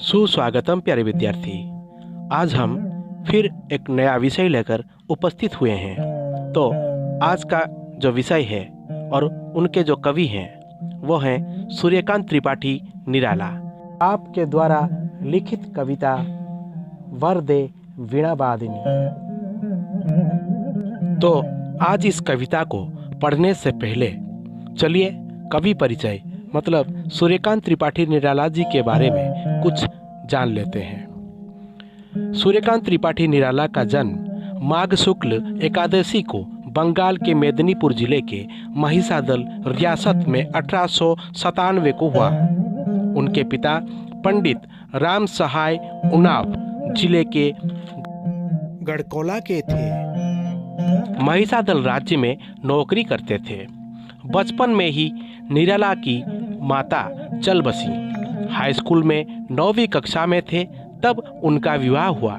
सुस्वागतम प्यारे विद्यार्थी। आज हम फिर एक नया विषय लेकर उपस्थित हुए हैं। तो आज का जो विषय है और उनके जो कवि हैं वो हैं सूर्यकांत त्रिपाठी निराला। आपके द्वारा लिखित कविता वरदे वीणा वादिनी। तो आज इस कविता को पढ़ने से पहले चलिए कवि परिचय मतलब सूर्यकांत त्रिपाठी निराला जी के बारे में कुछ जान लेते हैं। सूर्यकांत त्रिपाठी निराला का जन्म माघ शुक्ल एकादशी को बंगाल के मेदिनीपुर जिले के महिसादल रियासत में 1897 को हुआ। उनके पिता पंडित राम सहाय उन्नाव जिले के गढ़कोला के थे। महिसादल राज्य में नौकरी करते थे। बचपन में ही निराला की माता चल बसी। हाई स्कूल में 9वीं कक्षा में थे तब उनका विवाह हुआ।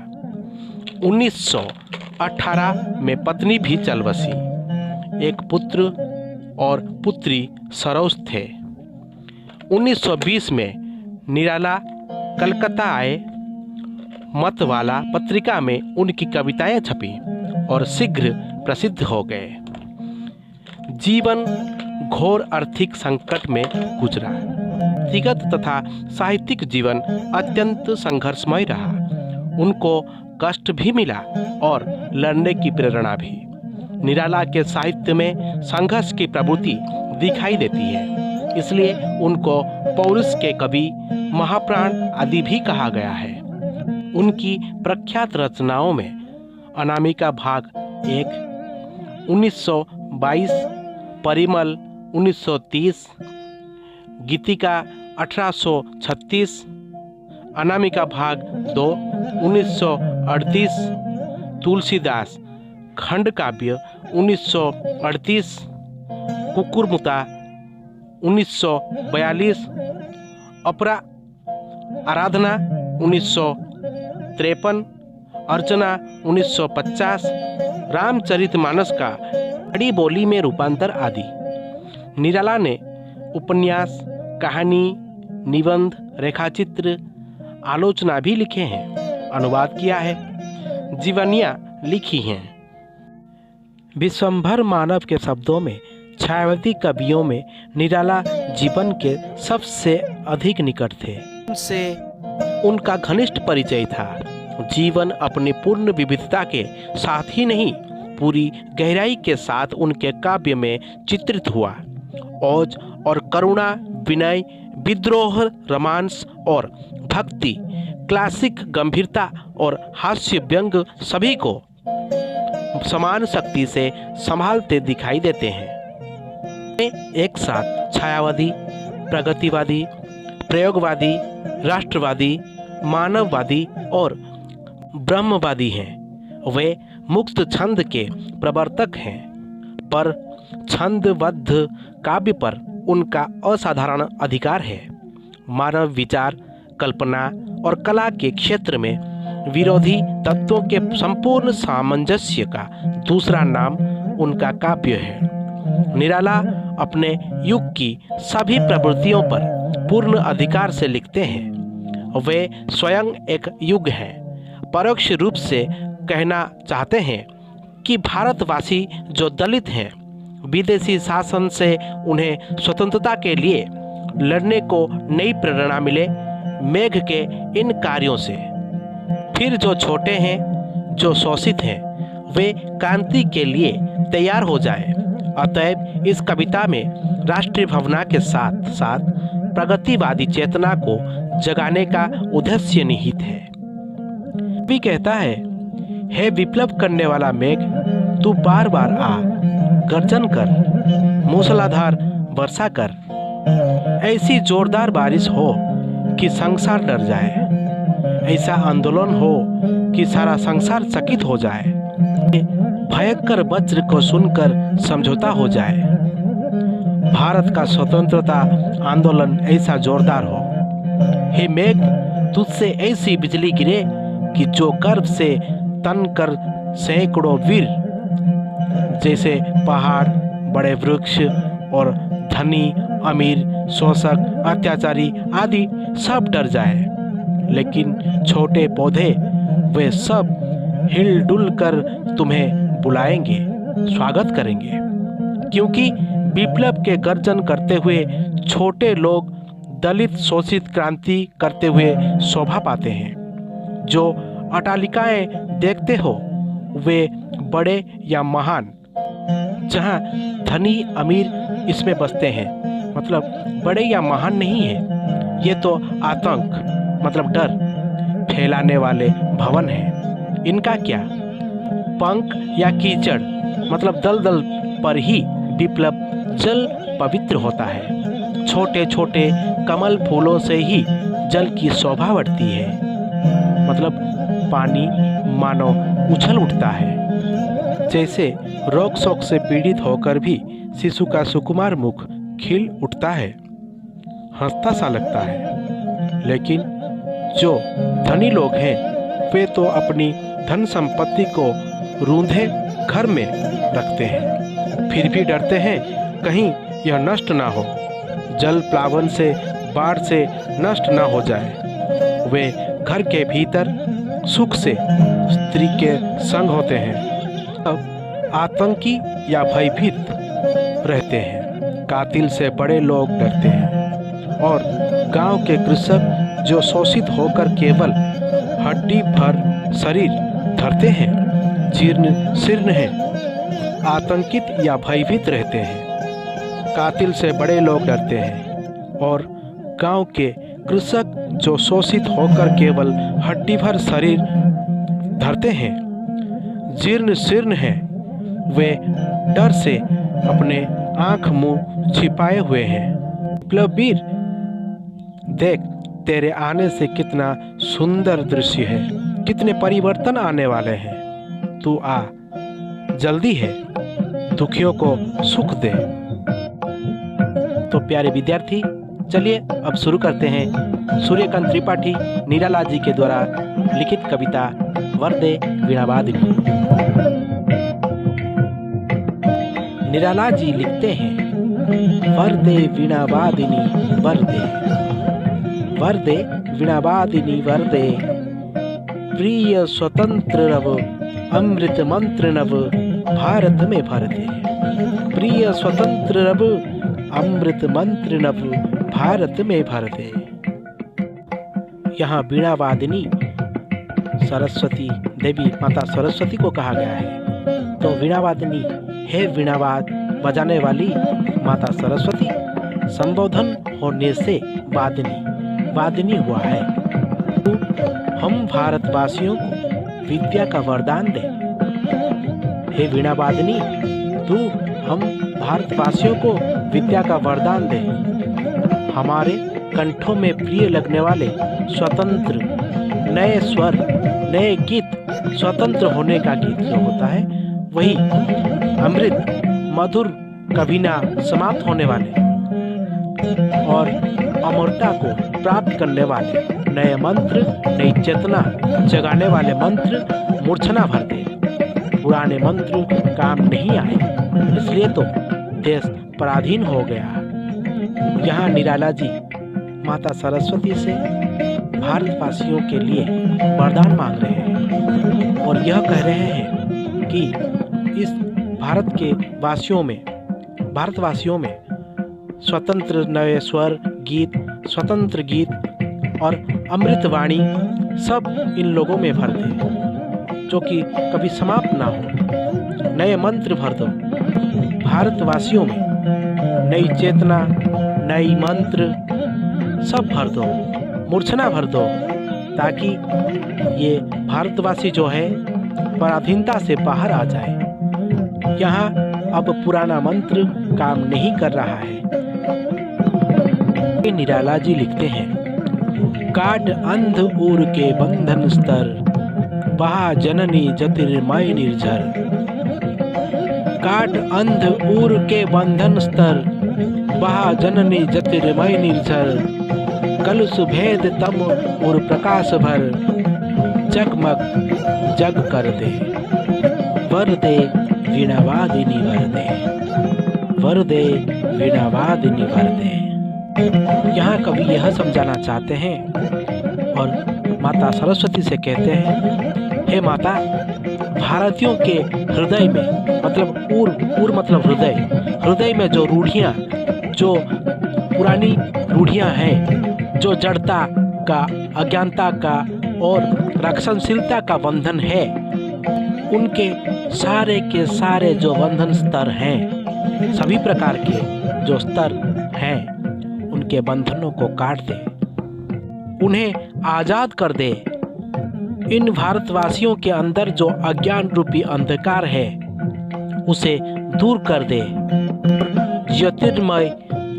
1918 में पत्नी भी चल बसी। एक पुत्र और पुत्री सरोज थे। 1920 में निराला कलकत्ता आए। मतवाला पत्रिका में उनकी कविताएं छपी और शीघ्र प्रसिद्ध हो गए। जीवन घोर आर्थिक संकट में गुजरा। व्यक्तिगत तथा साहित्यिक जीवन अत्यंत संघर्षमय रहा। उनको कष्ट भी मिला और लड़ने की प्रेरणा भी। निराला के साहित्य में संघर्ष की प्रवृत्ति दिखाई देती है, इसलिए उनको पौरुष के कवि, महाप्राण आदि भी कहा गया है। उनकी प्रख्यात रचनाओं में अनामिका भाग 1 1922, परिमल 1930, गीतिका 1836, अनामिका भाग 2 1938, तुलसीदास खंड काव्य 1938, कुकुरमुता 1942, अपरा आराधना 1953, अर्चना 1950, रामचरितमानस का खड़ी बोली में रूपांतर आदि। निराला ने उपन्यास, कहानी, निबंध, रेखाचित्र, आलोचना भी लिखे हैं, अनुवाद किया है, जीवनियाँ लिखी हैं। विश्वंभर मानव के शब्दों में छायावती कवियों में निराला जीवन के सबसे अधिक निकट थे। उनसे उनका घनिष्ठ परिचय था। जीवन अपनी पूर्ण विविधता के साथ ही नहीं, पूरी गहराई के साथ उनके काव्य में चित्रित हुआ। ओज और करुणा, विनय, विद्रोह, रोमांस और भक्ति, क्लासिक गंभीरता और हास्य व्यंग सभी को समान शक्ति से संभालते दिखाई देते हैं। एक साथ छायावादी, प्रगतिवादी, प्रयोगवादी, राष्ट्रवादी, मानववादी और ब्रह्मवादी हैं। वे मुक्त छंद के प्रवर्तक हैं, पर छंदबद्ध काव्य पर उनका असाधारण अधिकार है। मानव विचार, कल्पना और कला के क्षेत्र में विरोधी तत्वों के संपूर्ण सामंजस्य का दूसरा नाम उनका काव्य है। निराला अपने युग की सभी प्रवृत्तियों पर पूर्ण अधिकार से लिखते हैं। वे स्वयं एक युग हैं। परोक्ष रूप से कहना चाहते हैं कि भारतवासी जो दलित हैं, विदेशी शासन से उन्हें स्वतंत्रता के लिए लड़ने को नई प्रेरणा मिले मेघ के इन कार्यों से। फिर जो छोटे हैं, जो शोषित हैं, वे क्रांति के लिए तैयार हो जाएं। अतएव इस कविता में राष्ट्रीय भावना के साथ साथ प्रगतिवादी चेतना को जगाने का उद्देश्य निहित है। भी कहता है, हे विप्लव करने वाला मेघ, तू बार बार आ, गर्जन कर, मूसलाधार वर्षा कर, ऐसी जोरदार बारिश हो कि संसार डर जाए, ऐसा आंदोलन हो कि सारा संसार चकित हो जाए, भयंकर वज्र को सुनकर समझौता हो जाए, भारत का स्वतंत्रता आंदोलन ऐसा जोरदार हो। हे मेघ, तुझसे ऐसी बिजली गिरे कि जो गर्भ से तन कर सैकड़ों वीर, जैसे पहाड़, बड़े वृक्ष और धनी अमीर, शोषक, अत्याचारी आदि सब डर जाए। लेकिन छोटे पौधे वे सब हिलडुल कर तुम्हें बुलाएंगे, स्वागत करेंगे, क्योंकि विप्लव के गर्जन करते हुए छोटे लोग दलित शोषित क्रांति करते हुए शोभा पाते हैं। जो अट्टालिकाएं देखते हो वे बड़े या महान, जहां धनी अमीर इसमें बसते हैं, मतलब बड़े या महान नहीं है, ये तो आतंक मतलब डर फैलाने वाले भवन हैं। इनका क्या? पंख या कीचड़ मतलब दलदल पर ही विप्लव जल पवित्र होता है। छोटे छोटे कमल फूलों से ही जल की शोभा बढ़ती है, मतलब पानी मानो उछल उठता है। जैसे रोग शोक से पीड़ित होकर भी शिशु का सुकुमार मुख खिल उठता है, हंसता सा लगता है। लेकिन जो धनी लोग हैं वे तो अपनी धन संपत्ति को रूंधे घर में रखते हैं, फिर भी डरते हैं कहीं यह नष्ट ना हो, जल प्लावन से बाढ़ से नष्ट ना हो जाए। वे घर के भीतर सुख से स्त्री के संग होते हैं, अब आतंकी या भयभीत रहते हैं। कातिल से बड़े लोग डरते हैं और गांव के कृषक जो शोषित होकर केवल हड्डी भर शरीर धरते हैं, जीर्ण शीर्ण हैं, आतंकित या भयभीत रहते हैं। कातिल से बड़े लोग डरते हैं और गांव के कृषक जो शोषित होकर केवल हड्डी भर शरीर धरते हैं, जीर्ण शीर्ण हैं, वे डर से अपने आंख मुंह छिपाए हुए हैं। विप्लववीर, देख तेरे आने से कितना सुंदर दृश्य है, कितने परिवर्तन आने वाले हैं। तू आ, जल्दी है, दुखियों को सुख दे। तो प्यारे विद्यार्थी, चलिए अब शुरू करते हैं सूर्यकांत त्रिपाठी निराला जी के द्वारा लिखित कविता वरदे वीणावादिनी। निराला जी लिखते हैं, वरदे वीणावादिनी वरदे, वरदे वीणावादिनी वरदे, प्रिय स्वतंत्र रव अमृत मंत्र नव भारत में भर दे। प्रिय स्वतंत्र रव अमृत मंत्र नव भारत में भर दे। यहाँ वीणावादिनी सरस्वती देवी माता सरस्वती को कहा गया है। तो वीणावादिनी है वीणावाद बजाने वाली माता सरस्वती, संबोधन होने से वादिनी वादिनी हुआ है। तो हम भारतवासियों को विद्या का वरदान दे। हे वीणावादिनी, तू हम भारतवासियों को विद्या का वरदान दे। हमारे कंठों में प्रिय लगने वाले स्वतंत्र नए स्वर, नए गीत, स्वतंत्र होने का गीत जो होता है वही अमृत मधुर कभी ना समाप्त होने वाले और अमरता को प्राप्त करने वाले नए मंत्र, नई चेतना जगाने वाले मंत्र मूर्छना भर दे। पुराने मंत्र काम नहीं आए, इसलिए तो देश पराधीन हो गया। यहाँ निराला जी माता सरस्वती से भारतवासियों के लिए वरदान मांग रहे हैं और यह कह रहे हैं कि इस भारत के वासियों में, भारतवासियों में स्वतंत्र नए स्वर, गीत, स्वतंत्र गीत और अमृतवाणी सब इन लोगों में भर दे, जो कि कभी समाप्त ना हो। नए मंत्र भर दो भारतवासियों में, नई चेतना, नई मंत्र सब भर दो, मूर्छना भर दो, ताकि ये भारतवासी जो है पराधीनता से बाहर आ जाए। यहाँ अब पुराना मंत्र काम नहीं कर रहा है। निराला जी लिखते हैं, काट अंध ऊर के बंधन स्तर, बहा जननी ज्योतिर्मय निर्झर। काट अंध ऊर के बंधन स्तर, बहा जननी ज्योतिर्मय निर्झर। कल सुभेद तम और प्रकाश भर, जगमग जग कर दे। वरदे वीणावादिनी वरदे, वरदे वीणावादिनी वरदे। यहाँ कवि यह समझाना चाहते हैं और माता सरस्वती से कहते हैं, हे माता, भारतीयों के हृदय में, मतलब उर मतलब हृदय में जो रूढ़ियाँ, जो पुरानी रूढ़ियाँ हैं, जो जड़ता का, अज्ञानता का और रक्षणशीलता का बंधन है, उनके सारे के सारे जो बंधन स्तर हैं, सभी प्रकार के जो स्तर हैं, उनके बंधनों को काट दे, उन्हें आजाद कर दे। इन भारतवासियों के अंदर जो अज्ञान रूपी अंधकार है, उसे दूर कर दे। ज्योतिर्मय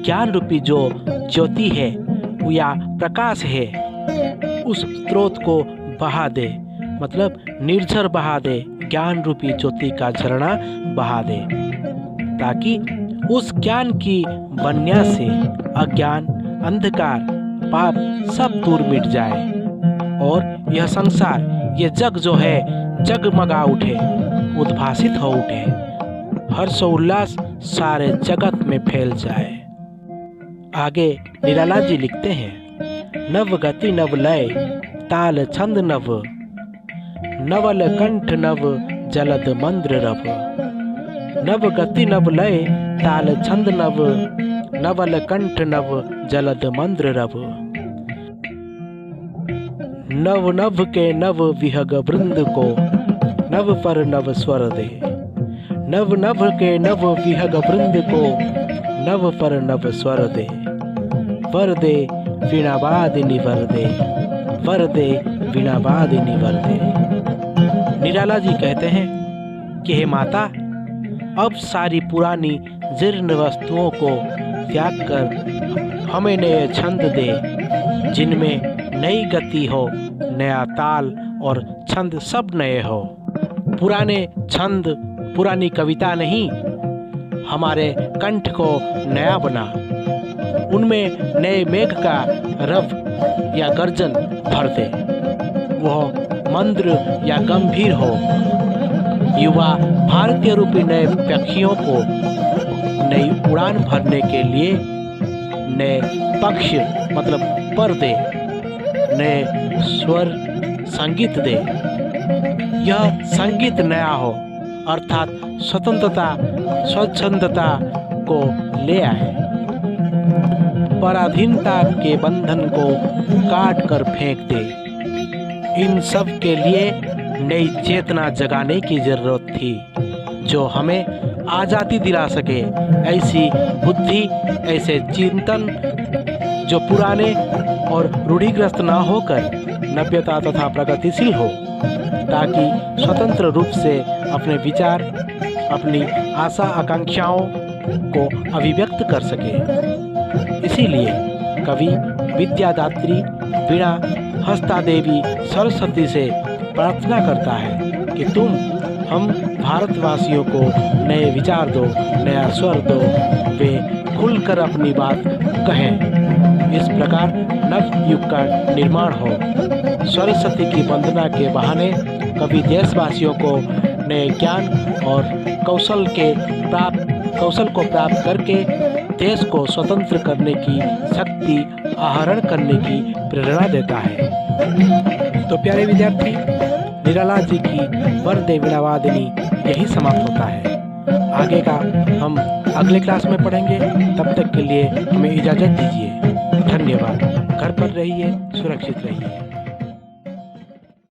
ज्ञान रूपी जो ज्योति है या प्रकाश है, उस स्रोत को बहा दे, मतलब निर्झर बहा दे, ज्ञान रूपी ज्योति का झरना बहा दे, ताकि उस ज्ञान की बन्या से अज्ञान, अंधकार, पाप सब दूर मिट जाए और यह संसार, ये जग जो है, जगमगा उठे, उद्भासित हो उठे, हर्ष उल्लास सारे जगत में फैल जाए। आगे निराला जी लिखते हैं, नव गति नव लय ताल छंद नव, नवल कंठ नव जलद मंद्र रव। नव गति नव लय ताल छंद नव, नवल कंठ नव जलद मंद्र रव। नव नभ के नव विहग वृंद को, नव पर नव स्वर दे। नव नभ के नव विहग वृंद को, नव पर नव स्वर दे। वरदे वीणावादिनी वरदे, वरदे वीणावादिनी वरदे। निराला जी कहते हैं कि हे माता, अब सारी पुरानी जीर्ण वस्तुओं को त्याग कर हमें नए छंद दे, जिनमें नई गति हो, नया ताल और छंद सब नए हो। पुराने छंद, पुरानी कविता नहीं, हमारे कंठ को नया बना, उनमें नए मेघ का रव या गर्जन भर दे, वह मंद्र या गंभीर हो। युवा भारतीय रूपी नए पक्षियों को नई उड़ान भरने के लिए नए पक्ष मतलब पर दे, नए स्वर संगीत दे। यह संगीत नया हो, अर्थात स्वतंत्रता, स्वच्छंदता को ले आए, पराधीनता के बंधन को काट कर फेंक दे। इन सब के लिए नई चेतना जगाने की जरूरत थी, जो हमें आज़ादी दिला सके। ऐसी बुद्धि, ऐसे चिंतन जो पुराने और रूढ़िग्रस्त ना होकर नव्यता तथा प्रगतिशील हो, ताकि स्वतंत्र रूप से अपने विचार, अपनी आशा आकांक्षाओं को अभिव्यक्त कर सके। इसीलिए कवि विद्यादात्री वीणा हस्ता देवी सरस्वती से प्रार्थना करता है कि तुम हम भारतवासियों को नए विचार दो, नया स्वर दो, वे खुलकर अपनी बात कहें। इस प्रकार नव युग का निर्माण हो। सरस्वती की वंदना के बहाने कवि देशवासियों को नए ज्ञान और कौशल को प्राप्त करके देश को स्वतंत्र करने की शक्ति आहरण करने की प्रेरणा देता है। तो प्यारे विद्यार्थी, निराला जी की वरदे वीणावादिनी यही समाप्त होता है। आगे का हम अगले क्लास में पढ़ेंगे। तब तक के लिए हमें इजाज़त दीजिए। धन्यवाद। घर पर रहिए, सुरक्षित रहिए।